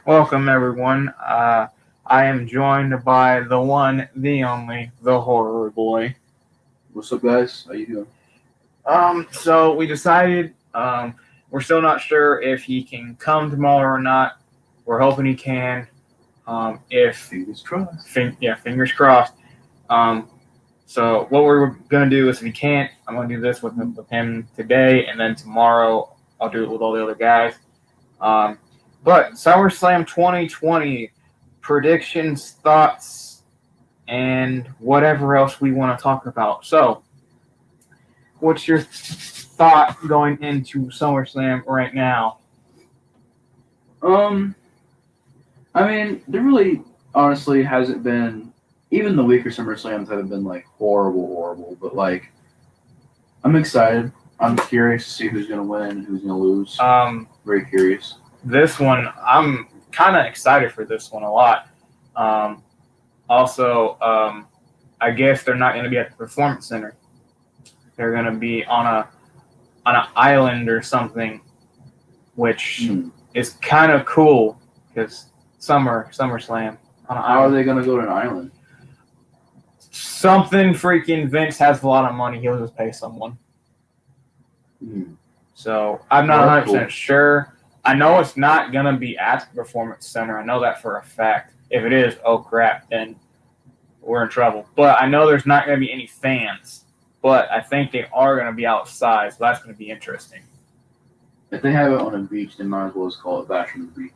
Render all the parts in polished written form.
Welcome, everyone. I am joined by the one, the only, the Horror Boy. What's up, guys? How you doing? So we decided, we're still not sure if he can come tomorrow or not. We're hoping he can. If Fingers crossed. fingers crossed. Um, so what we're gonna do is, if he can't, I'm gonna do this with him today, and then tomorrow I'll do it with all the other guys. Um, but SummerSlam 2020 predictions, thoughts, and whatever else we want to talk about. So, what's your thought going into SummerSlam right now? Um, I mean, there really, honestly, hasn't been. Even the weaker SummerSlams haven't been like horrible. But like, I'm excited. I'm curious to see who's gonna win and who's gonna lose. Very curious. This one, I'm kind of excited for this one a lot. Also, I guess they're not going to be at the Performance Center. They're going to be on an island or something, which is kind of cool because SummerSlam on an How are island. they gonna go to an island? Something freaking Vince has a lot of money. He'll just pay someone. So I'm not 100% sure. I know it's not going to be at the Performance Center. I know that for a fact. If it is, oh crap, then we're in trouble. But I know there's not going to be any fans. But I think they are going to be outside, so that's going to be interesting. If they have it on a beach, they might as well just call it Bash on the Beach.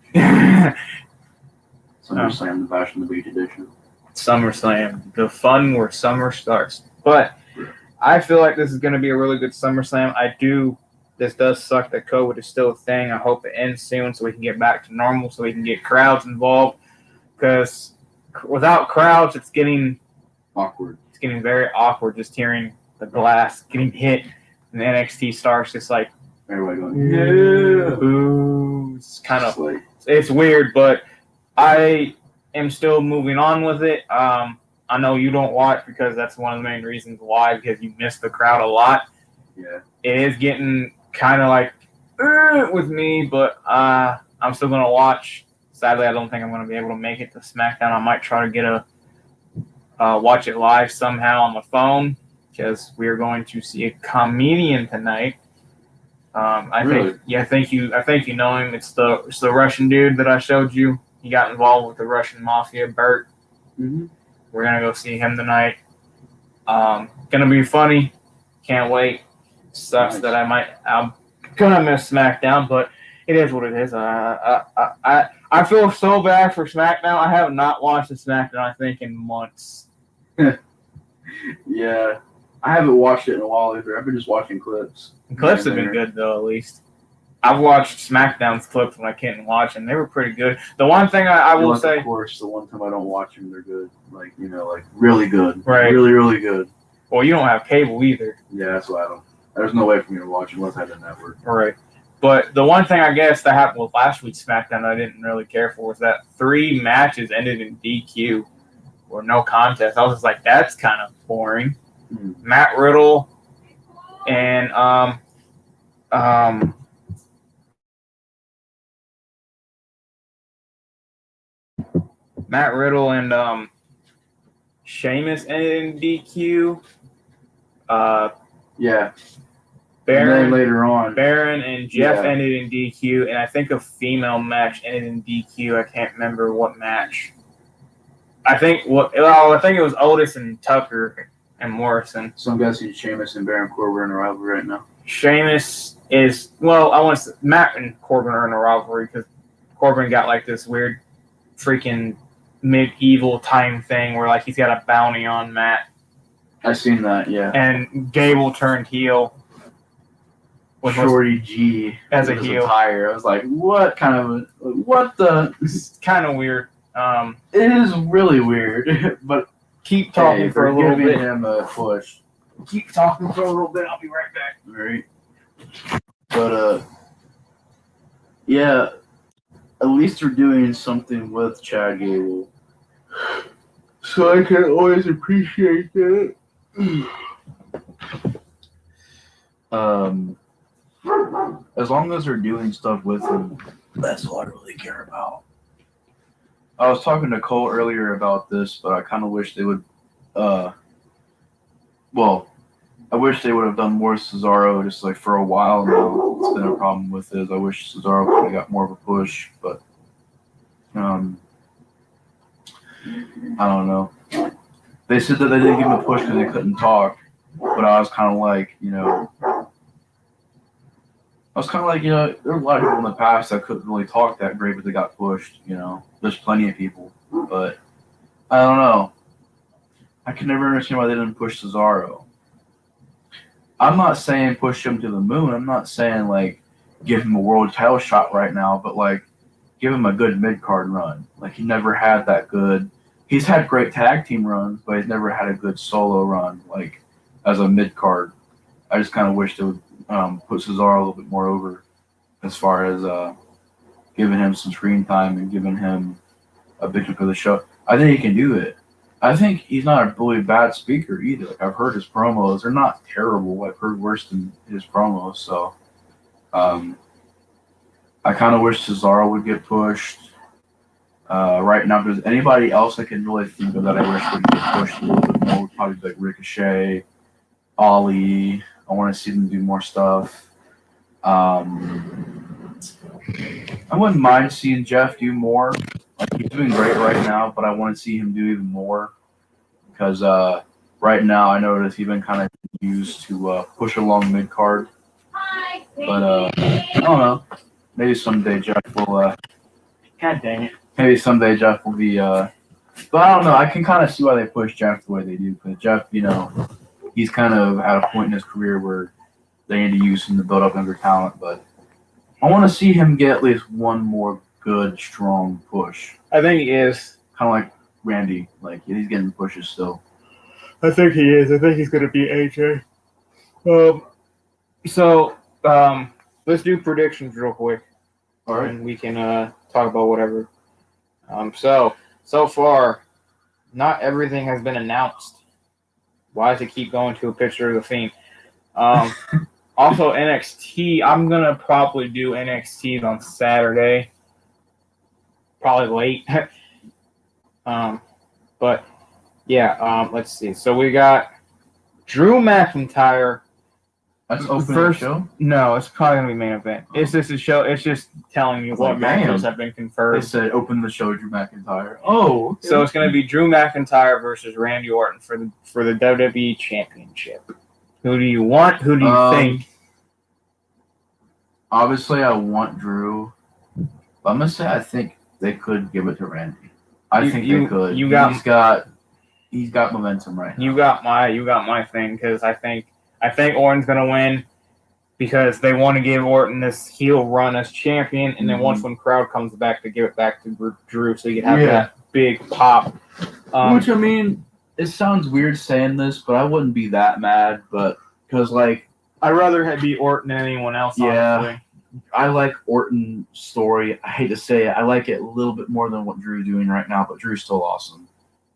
SummerSlam, the Bash on the Beach edition. SummerSlam, the fun where summer starts. But I feel like this is going to be a really good SummerSlam. This does suck that COVID is still a thing. I hope it ends soon so we can get back to normal, so we can get crowds involved. Because without crowds, it's getting awkward. It's getting very awkward just hearing the glass getting hit, and the NXT stars just like everybody going, yeah. Boo. It's kind of like, it's weird, but I am still moving on with it. I know you don't watch because that's one of the main reasons why, because you miss the crowd a lot. Yeah, it is getting kind of like with me, but I'm still gonna watch. Sadly, I don't think I'm gonna be able to make it to SmackDown. I might try to get watch it live somehow on my phone, because we are going to see a comedian tonight. I think you know him. It's the Russian dude that I showed you. He got involved with the Russian mafia, Bert. Mm-hmm. We're gonna go see him tonight. Gonna be funny. Can't wait. Sucks that I'm gonna miss SmackDown, but it is what it is. I feel so bad for SmackDown. I have not watched the SmackDown, I think, in months. Yeah, I haven't watched it in a while either. I've been just watching clips. The clips have been good though, at least. I've watched SmackDown's clips when I can't watch them. They were pretty good. The one thing I will say, of course, the one time I don't watch them, they're good. Like, like really good. Right. Really, really good. Well, you don't have cable either. Yeah, that's why I don't. There's no way for me to watch unless I have the network. Right. But the one thing I guess that happened with last week's SmackDown that I didn't really care for was that 3 matches ended in DQ or no contest. I was just like, that's kind of boring. Matt Riddle and Sheamus ended in DQ. Yeah. Baron, and then later on, Baron and Jeff ended in DQ, and I think a female match ended in DQ. I can't remember what match. I think it was Otis and Tucker and Morrison. So I'm guessing Sheamus and Baron Corbin are in a rivalry right now. Sheamus is, I want to say Matt and Corbin are in a rivalry because Corbin got like this weird freaking medieval time thing where like he's got a bounty on Matt. I've seen that, yeah. And Gable turned heel. Shorty G as a heel. Attire. I was like, what the? It's kind of weird. It is really weird, but keep talking for a little bit. Giving him a push. Keep talking for a little bit. I'll be right back. All right. But yeah, at least they're doing something with Chad Gable, so I can always appreciate that. As long as they're doing stuff with him, That's all I really care about. I was talking to Cole earlier about this, but I kind of wish they would. Well, I wish they would have done more Cesaro just like for a while now. It's been a problem with it. I wish Cesaro could have got more of a push, but I don't know. They said that they didn't give him a push because they couldn't talk, but I was kind of like, there were a lot of people in the past that couldn't really talk that great, but they got pushed. There's plenty of people, but I don't know. I can never understand why they didn't push Cesaro. I'm not saying push him to the moon. I'm not saying like give him a world title shot right now, but like give him a good mid card run. Like he never had that good. He's had great tag team runs, but he's never had a good solo run like as a mid card. I just kind of wish they would put Cesaro a little bit more over as far as giving him some screen time and giving him a big chunk of the show. I think he can do it. I think he's not a really bad speaker either. Like I've heard his promos; they're not terrible. I've heard worse than his promos. So, I kind of wish Cesaro would get pushed. Right now, if there's anybody else I can really think of that I wish would get pushed a little bit more, would probably be like Ricochet, Ollie. I want to see them do more stuff. I wouldn't mind seeing Jeff do more. Like he's doing great right now, but I want to see him do even more because right now I notice he's been kind of used to push along mid card. But I don't know. Maybe someday Jeff will. God dang it. Maybe someday Jeff will be. But I don't know. I can kind of see why they push Jeff the way they do. Because Jeff, he's kind of at a point in his career where they need to use him to build up younger talent. But I want to see him get at least one more good, strong push. I think he is. Kind of like Randy. Like he's getting pushes still. I think he is. I think he's going to be AJ. Let's do predictions real quick. All right. And we can talk about whatever. So far, not everything has been announced. Why does it keep going to a picture of the Fiend? Also, NXT, I'm going to probably do NXT on Saturday. Probably late. But, yeah, let's see. So we got Drew McIntyre. That's open first show? No, it's probably going to be main event. Oh. It's just a show. It's just telling you what matches have been confirmed. They said open the show, Drew McIntyre. Oh. Okay. So it's going to be Drew McIntyre versus Randy Orton for the WWE Championship. Who do you want? Who do you think? Obviously, I want Drew. But I'm going to say I think they could give it to Randy. I think they could. He's got momentum right now. You got my thing because I think Orton's going to win because they want to give Orton this heel run as champion, and then once when crowd comes back to give it back to Drew so you can have that big pop. Which, I mean, it sounds weird saying this, but I wouldn't be that mad, but because, like... I'd rather have be Orton than anyone else, honestly. I like Orton's story. I hate to say it. I like it a little bit more than what Drew's doing right now, but Drew's still awesome.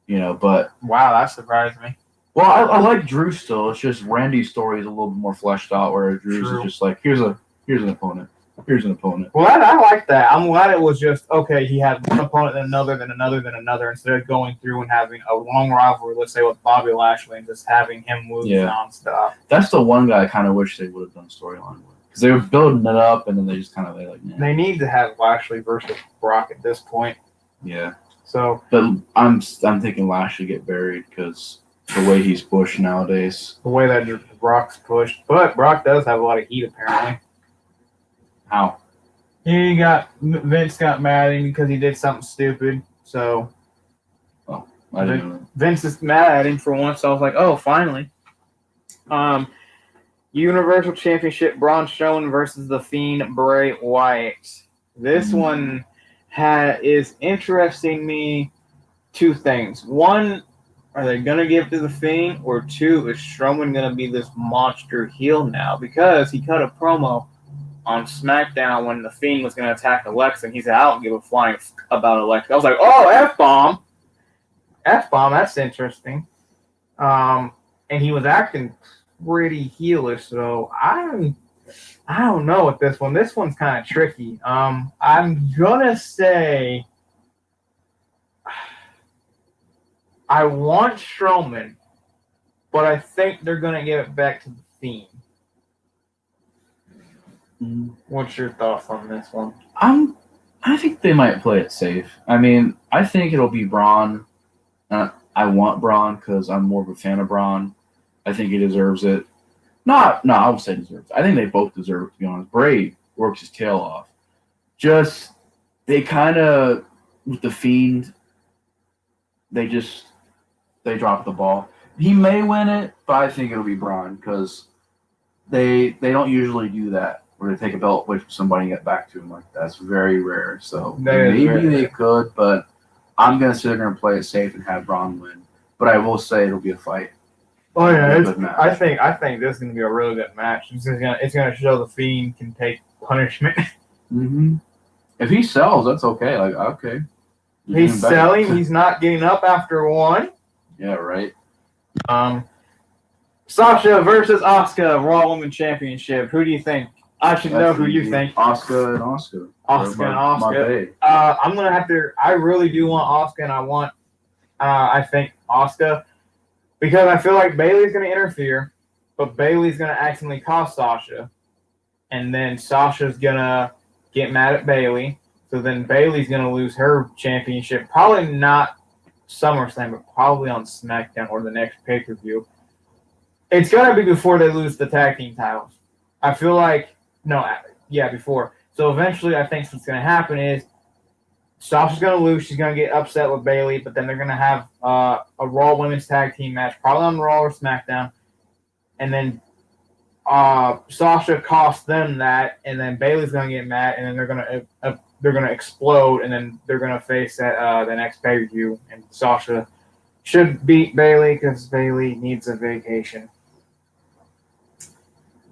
But... Wow, that surprised me. Well, I like Drew still. It's just Randy's story is a little bit more fleshed out, whereas Drew's is just like, here's an opponent. Here's an opponent. Well, I like that. I'm glad it was just, okay, he had one opponent, then another, then another, then another, instead of going through and having a long rivalry, let's say, with Bobby Lashley, and just having him move nonstop. That's the one guy I kind of wish they would have done storyline with. Because they were building it up, and then they just kind of like, nah. They need to have Lashley versus Brock at this point. Yeah. So, but I'm thinking Lashley get buried because the way he's pushed nowadays. The way that Brock's pushed. But Brock does have a lot of heat, apparently. How? Vince got mad at him because he did something stupid. So, I didn't know. Vince is mad at him for once. So I was like, oh, finally. Universal Championship Braun Strowman versus The Fiend Bray Wyatt. This one is interesting me two things. One, are they going to give to The Fiend? Or two, is Strowman going to be this monster heel now? Because he cut a promo on SmackDown when The Fiend was going to attack Alexa, and he said, I don't give a flying about Alexa. I was like, oh, F-bomb. F-bomb, that's interesting. And he was acting pretty heelish, so I don't know with this one. This one's kind of tricky. I'm gonna say I want Strowman, but I think they're gonna give it back to the Fiend. What's your thoughts on this one? I think they might play it safe. I mean, I think it'll be Braun. I want Braun because I'm more of a fan of Braun. I think he deserves it. I would say deserves it. I think they both deserve it, to be honest. Bray works his tail off. Just, they kind of, with the Fiend, they dropped the ball. He may win it, but I think it'll be Braun because they don't usually do that, where they take a belt away from somebody and get back to him like that. That's very rare. So maybe they could, but I'm going to say they're going to play it safe and have Braun win. But I will say it'll be a fight. Oh yeah, I think this is going to be a really good match. It's going to show the Fiend can take punishment. Mm-hmm. If he sells, that's okay. Like, okay. He's selling. He's not getting up after one. Yeah, right. Sasha versus Asuka, Raw Women's Championship. Who do you think? I should know who you think. Asuka and Asuka. I'm gonna have to. I really do want Asuka, and I want. I think Asuka, because I feel like Bayley's gonna interfere, but Bayley's gonna accidentally cost Sasha, and then Sasha's gonna get mad at Bayley. So then Bayley's gonna lose her championship. Probably not SummerSlam, but probably on SmackDown or the next pay-per-view. It's gonna be before they lose the tag team titles. I feel like before. So eventually, I think what's gonna happen is Sasha's gonna lose. She's gonna get upset with Bayley, but then they're gonna have a Raw Women's Tag Team match, probably on Raw or SmackDown, and then Sasha costs them that, and then Bayley's gonna get mad, and then they're gonna explode, and then they're gonna face at the next pay-per-view, and Sasha should beat Bayley because Bayley needs a vacation.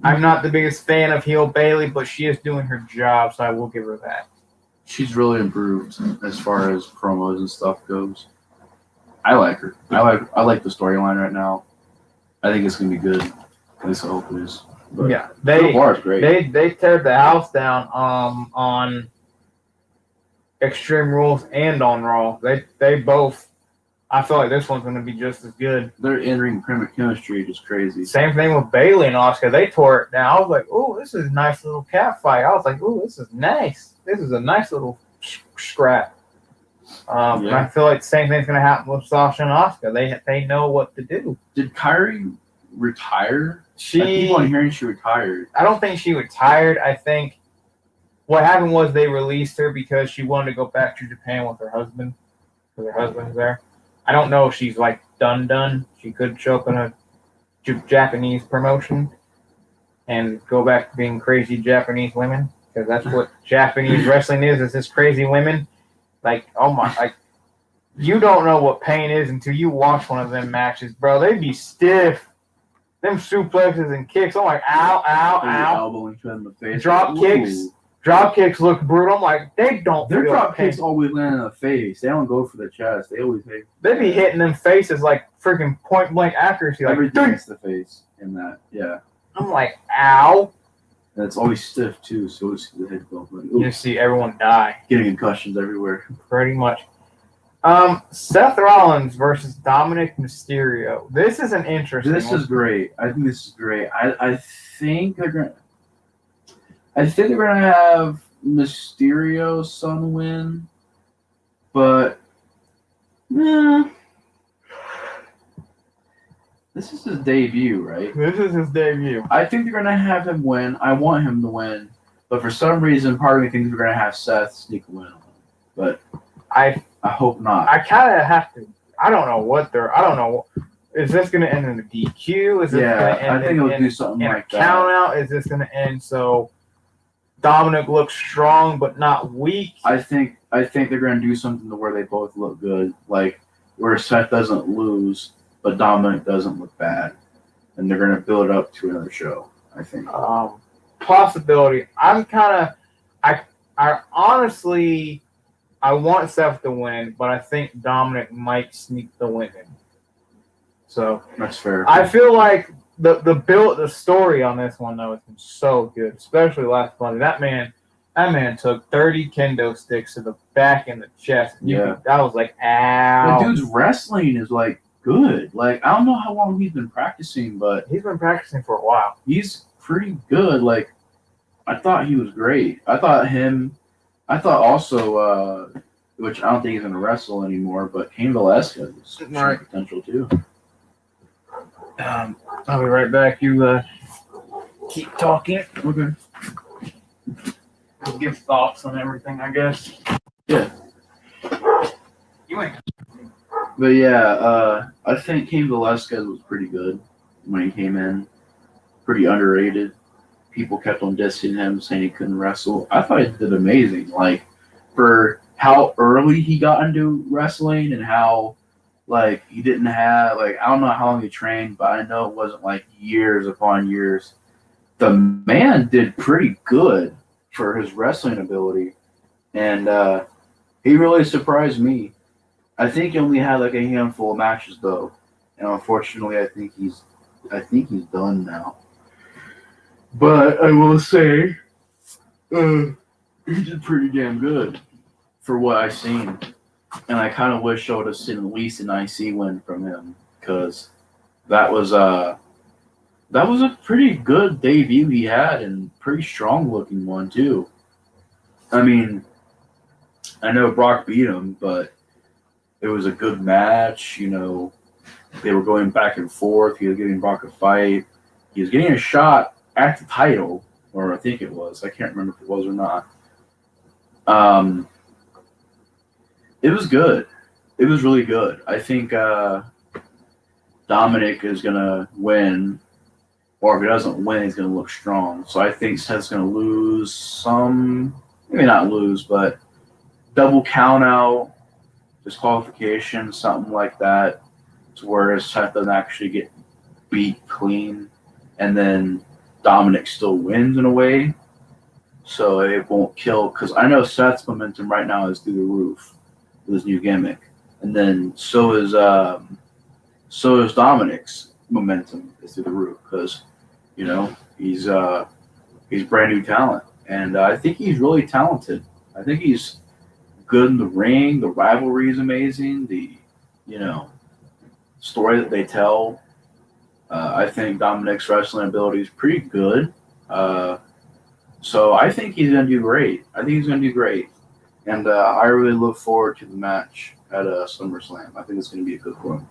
I'm not the biggest fan of heel Bayley, but she is doing her job, so I will give her that. She's really improved as far as promos and stuff goes. I like her. I like the storyline right now. I think it's gonna be good. At least I hope it is. But yeah, is great. They teared the house down on Extreme Rules and on Raw. They both. I feel like this one's going to be just as good. Their in-ring chemistry is crazy. Same thing with Bayley and Asuka. They tore it down. I was like, "Oh, this is a nice little cat fight." I was like, "Oh, this is nice. This is a nice little scrap." I feel like the same thing's going to happen with Sasha and Asuka. They know what to do. Did Kairi retire? I keep on hearing she retired. I don't think she retired. I think what happened was they released her because she wanted to go back to Japan with her husband, because her husband's there. I don't know if she's like done. She could show up in a Japanese promotion and go back to being crazy Japanese women, because that's what Japanese wrestling is. It's just crazy women. Like, oh my, like, you don't know what pain is until you watch one of them matches, bro. They'd be stiff. Them suplexes and kicks. I'm like, ow, ow, ow. Elbow each other in the face. Drop kicks look brutal. I'm like, they don't. Their drop kicks always land in the face. They don't go for the chest. They always hit. They be hitting them faces like freaking point blank accuracy. Like, everything hits the face in that. Yeah. I'm like, ow. And it's always stiff too, so it's the head go. Like, you see everyone die. Getting concussions everywhere. Pretty much. Seth Rollins versus Dominic Mysterio. This is an interesting. This is great. I think this is great. I think they're gonna. I think they're gonna have Mysterio's son win, but this is his debut, right? This is his debut. I think they're gonna have him win. I want him to win, but for some reason, part of me thinks we're gonna have Seth sneak a win on him. But I hope not. I kind of have to. I don't know. Is this going to end in a DQ? Is this going to end I think it'll do something in like a count out? Is this going to end so Dominic looks strong but not weak? I think they're going to do something to where they both look good, like where Seth doesn't lose but Dominic doesn't look bad, and they're going to build up to another show. I think. Possibility. I honestly. I want Seth to win, but I think Dominic might sneak the win in. So that's fair. I feel like the story on this one though has been so good, especially last Monday. That man took 30 kendo sticks to the back and the chest. I was like, ow. The dude's wrestling is like good. Like I don't know how long he's been practicing, but he's been practicing for a while. He's pretty good. Like I thought he was great. I thought also, which I don't think he's gonna wrestle anymore, but Cain Velasquez has some potential too. I'll be right back. You keep talking. Okay. Give thoughts on everything, I guess. Yeah. You ain't. But yeah, I think Cain Velasquez was pretty good when he came in. Pretty underrated. People kept on dissing him, saying he couldn't wrestle. I thought he did amazing. Like for how early he got into wrestling and how like he didn't have like I don't know how long he trained, but I know it wasn't like years upon years. The man did pretty good for his wrestling ability, and he really surprised me. I think he only had like a handful of matches though, and unfortunately, I think he's done now. But I will say, he did pretty damn good for what I've seen, and I kind of wish I would have seen at least an IC win from him because that was a pretty good debut he had and pretty strong looking one too. I mean, I know Brock beat him, but it was a good match. You know, they were going back and forth. He was giving Brock a fight. He was getting a shot at the title, or I think it was. I can't remember if it was or not. It was good. It was really good. I think Dominic is going to win, or if he doesn't win, he's going to look strong. So I think Seth's going to lose some, maybe not lose, but double count out, disqualification, something like that, to where Seth doesn't actually get beat clean, and then Dominic still wins in a way. So it won't kill, because I know Seth's momentum right now is through the roof with his new gimmick, and then so is Dominic's momentum is through the roof because you know he's brand new talent, and I think he's really talented. I think he's good in the ring. The rivalry is amazing. The story that they tell. I think Dominic's wrestling ability is pretty good. So I think he's going to do great. And I really look forward to the match at SummerSlam. I think it's going to be a good one.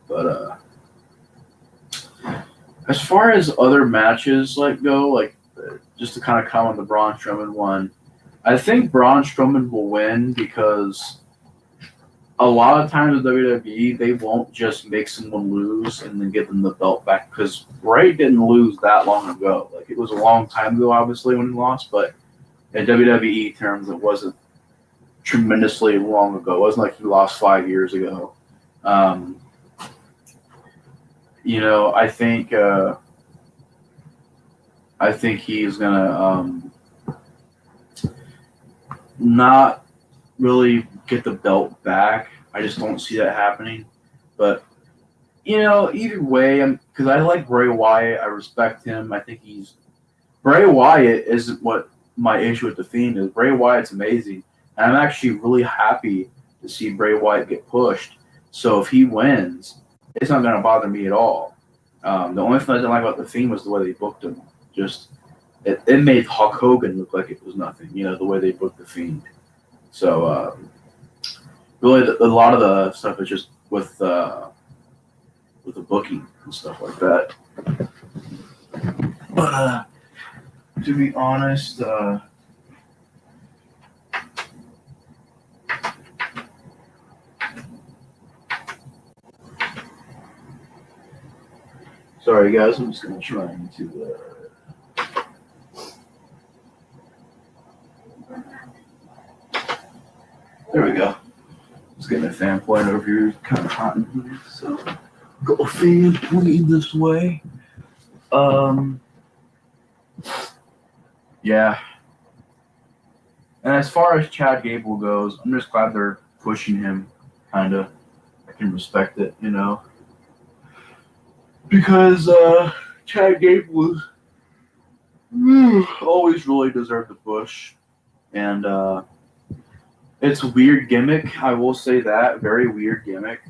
But as far as other matches go, just to kind of comment on the Braun Strowman one, I think Braun Strowman will win because a lot of times with WWE, they won't just make someone lose and then give them the belt back because Bray didn't lose that long ago. Like, it was a long time ago, obviously, when he lost, but in WWE terms, it wasn't tremendously long ago. It wasn't like he lost 5 years ago. I think he's gonna not really get the belt back. I just don't see that happening. But either way, because I like Bray Wyatt. I respect him. I think Bray Wyatt isn't what my issue with the Fiend is. Bray Wyatt's amazing, and I'm actually really happy to see Bray Wyatt get pushed. So if he wins, it's not going to bother me at all. The only thing I didn't like about the Fiend was the way they booked him. Just it made Hulk Hogan look like it was nothing. The way they booked the Fiend. So really, a lot of the stuff is just with the booking and stuff like that. But to be honest, sorry guys, I'm just gonna try to. There we go. Just getting a fan point over here. It's kind of hot in here, so go a fan point this way. Yeah. And as far as Chad Gable goes, I'm just glad they're pushing him. Kinda, I can respect it. because Chad Gable always really deserved the push, and it's a weird gimmick. I will say that, very weird gimmick,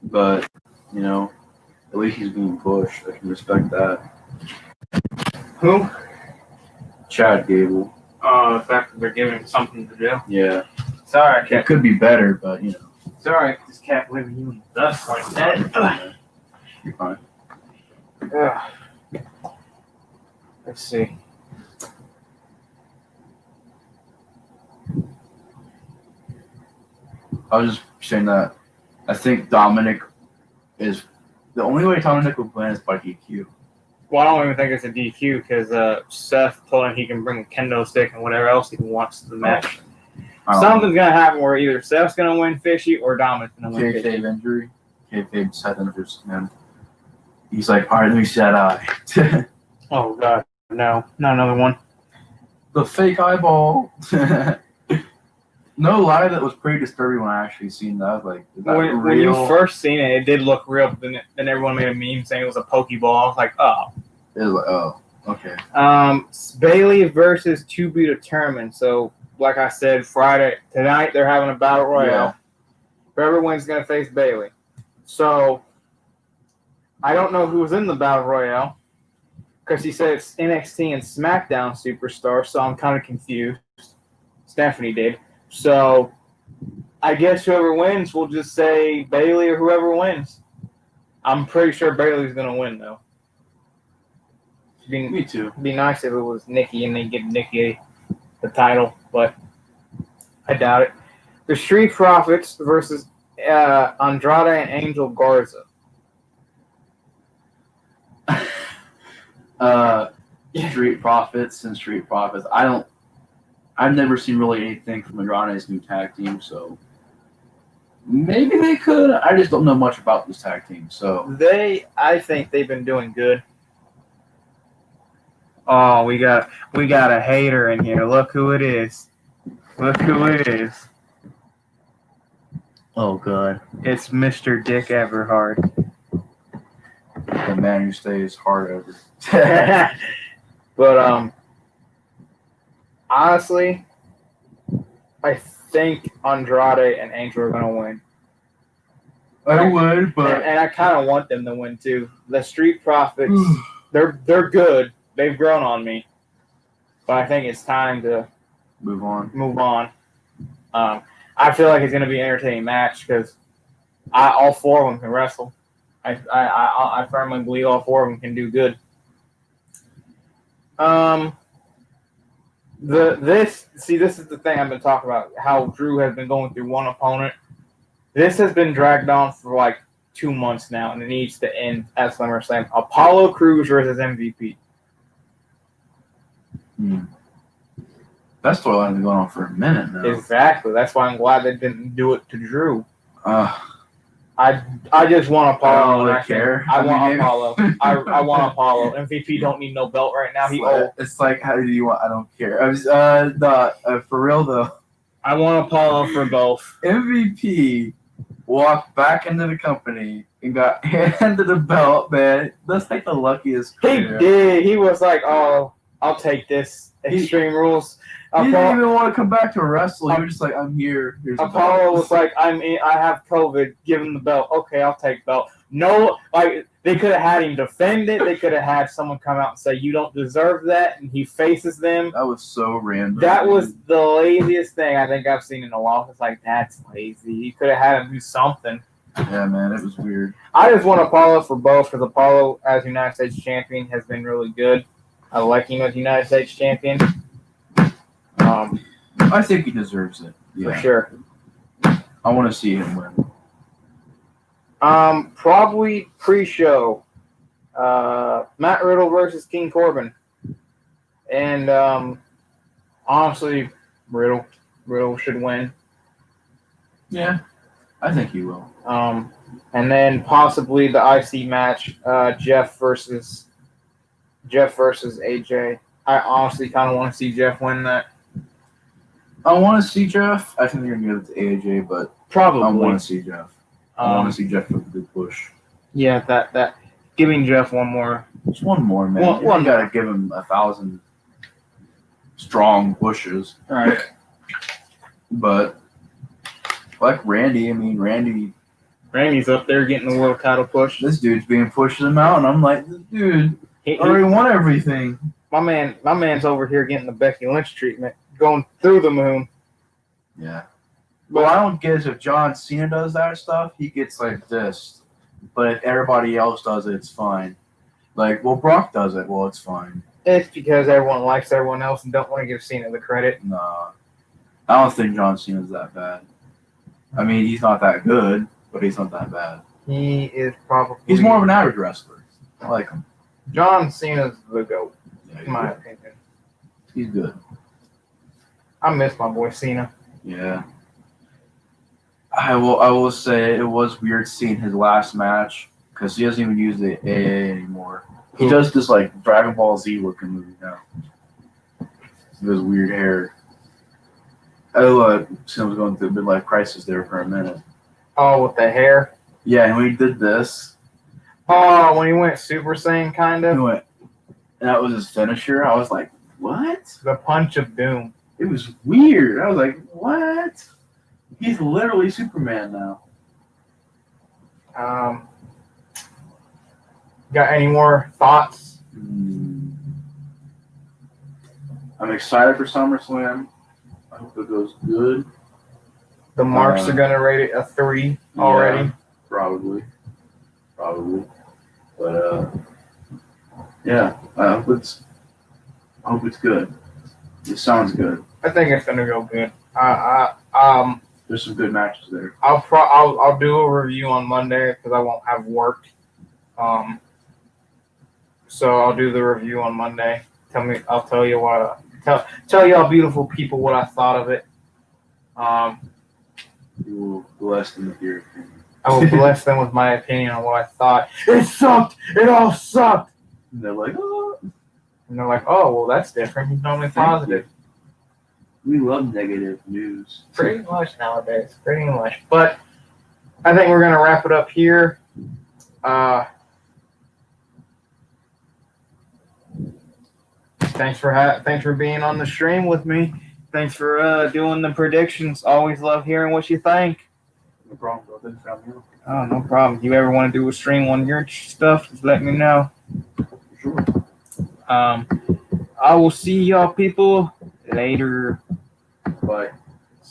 but you know, at least he's being pushed. I can respect that. Who? Chad Gable. The fact that they're giving him something to do. Yeah, Sorry, I it can't. could be better, but you know, Sorry, I just can't believe you in the dust like that. you're fine. Let's see. I was just saying that I think Dominic is the only way Dominic will win is by DQ. Well, I don't even think it's a DQ because Seth told him he can bring a kendo stick and whatever else he wants to the match. Something's going to happen where either Seth's going to win fishy or Dominic's going to win fishy. Kayfabe injury. Kayfabe Seth injures him. He's like, all right, let me see that eye. Oh, God. No, not another one. The fake eyeball. No lie, that was pretty disturbing when I actually seen that. Like, is that When real? you first seen it, it did look real, but then everyone made a meme saying it was a Pokeball. I was like, oh. It was like, oh, okay. Bailey versus to be determined. So, like I said, Friday tonight they're having a battle royale. Yeah. Whoever wins is gonna face Bailey. So, I don't know who's in the battle royale because he said it's NXT and SmackDown superstar. So I'm kind of confused. Stephanie did. So, I guess whoever wins, we'll just say Bailey or whoever wins. I'm pretty sure Bailey's gonna win though. Me too. It'd be nice if it was Nikki and they give Nikki the title, but I doubt it. The Street Profits versus Andrade and Angel Garza. Street Profits and Street Profits. I've never seen really anything from Andrade's new tag team, so maybe they could. I just don't know much about this tag team, so I think they've been doing good. Oh, we got a hater in here. Look who it is. Look who it is. oh god, It's Mr. Dick Everhard. the man who stays hard over. But honestly, I think Andrade and Angel are gonna win. I would, but And I kind of want them to win too. The Street Profits, they're good. They've grown on me, but I think it's time to move on. I feel like it's going to be an entertaining match because all four of them can wrestle. I firmly believe all four of them can do good. This is the thing I've been talking about. How Drew has been going through one opponent. This has been dragged on for like 2 months now, and it needs to end at SummerSlam. Apollo Crews versus MVP. That storyline's been going on for a minute now. Exactly. That's why I'm glad they didn't do it to Drew. I I just want Apollo. don't really care. I want mean, Apollo. I want Apollo. MVP don't need no belt right now. He old. It's like, how do you want? I don't care. For real though. I want Apollo for both. MVP walked back into the company and got handed a belt, man. That's like the luckiest. He did. He was like, "Oh, I'll take this." Extreme Rules. He didn't even want to come back to wrestle. He was just like, "I'm here." Here's Apollo was like, I have COVID. Give him the belt. Okay, I'll take belt. No, like they could have had him defend it. They could have had someone come out and say, "You don't deserve that," and he faces them. That was so random. That was the laziest thing I think I've seen in a while. It's like, that's lazy. He could have had him do something. Yeah, man, it was weird. I just want Apollo for both because Apollo, as United States champion, has been really good. I like him as United States champion. I think he deserves it. Yeah. For sure. I want to see him win. Probably pre-show. Matt Riddle versus King Corbin. And honestly, Riddle should win. Yeah, I think he will. And then possibly the IC match, Jeff versus AJ. I honestly kind of want to see Jeff win that. I want to see Jeff. I think they're going to give it to AJ, but Probably. I want to see Jeff. I want to see Jeff with a good push. Yeah, that giving Jeff one more. Just one more, man. You gotta give him 1,000 strong pushes. Right. But like Randy, I mean, Randy's up there getting the world title push. This dude's being pushed to the mountain. I'm like, this dude already won everything. My man's over here getting the Becky Lynch treatment, going through the moon. Yeah. Well, I don't get if John Cena does that stuff, he gets like this. But if everybody else does it, it's fine. Like, well, Brock does it, well, it's fine. It's because everyone likes everyone else and don't want to give Cena the credit. No. I don't think John Cena's that bad. I mean, he's not that good, but he's not that bad. He is probably... He's more of an average wrestler. I like him. John Cena's the GOAT, in my opinion. He's good. I miss my boy Cena. Yeah. I will say it was weird seeing his last match because he doesn't even use the AA anymore. He does this like Dragon Ball Z looking movie now. With his weird hair. I thought Cena was going through a midlife crisis there for a minute. Oh, with the hair? Yeah, and when he did this. Oh, when he went Super Saiyan, kind of? He went, and that was his finisher. I was like, what? The Punch of Doom. It was weird. I was like, what? He's literally Superman now. Got any more thoughts? I'm excited for SummerSlam. I hope it goes good. The marks are gonna rate it a 3 already. Yeah, probably. But yeah, I hope it's good. It sounds good. I think it's gonna go good. There's some good matches there. I'll do a review on Monday because I won't have work. So I'll do the review on Monday. I'll tell you y'all beautiful people what I thought of it. You will bless them with your opinion. I will bless them with my opinion on what I thought. It sucked. It all sucked. And they're like, oh. And they're like, oh, well, that's different. He's normally positive. We love negative news. Pretty much nowadays. Pretty much. But I think we're going to wrap it up here. Thanks for being on the stream with me. Thanks for doing the predictions. Always love hearing what you think. No problem, bro. Thanks for having me on. Oh, no problem. If you ever want to do a stream on your stuff, just let me know. Sure. I will see y'all people later. Bye.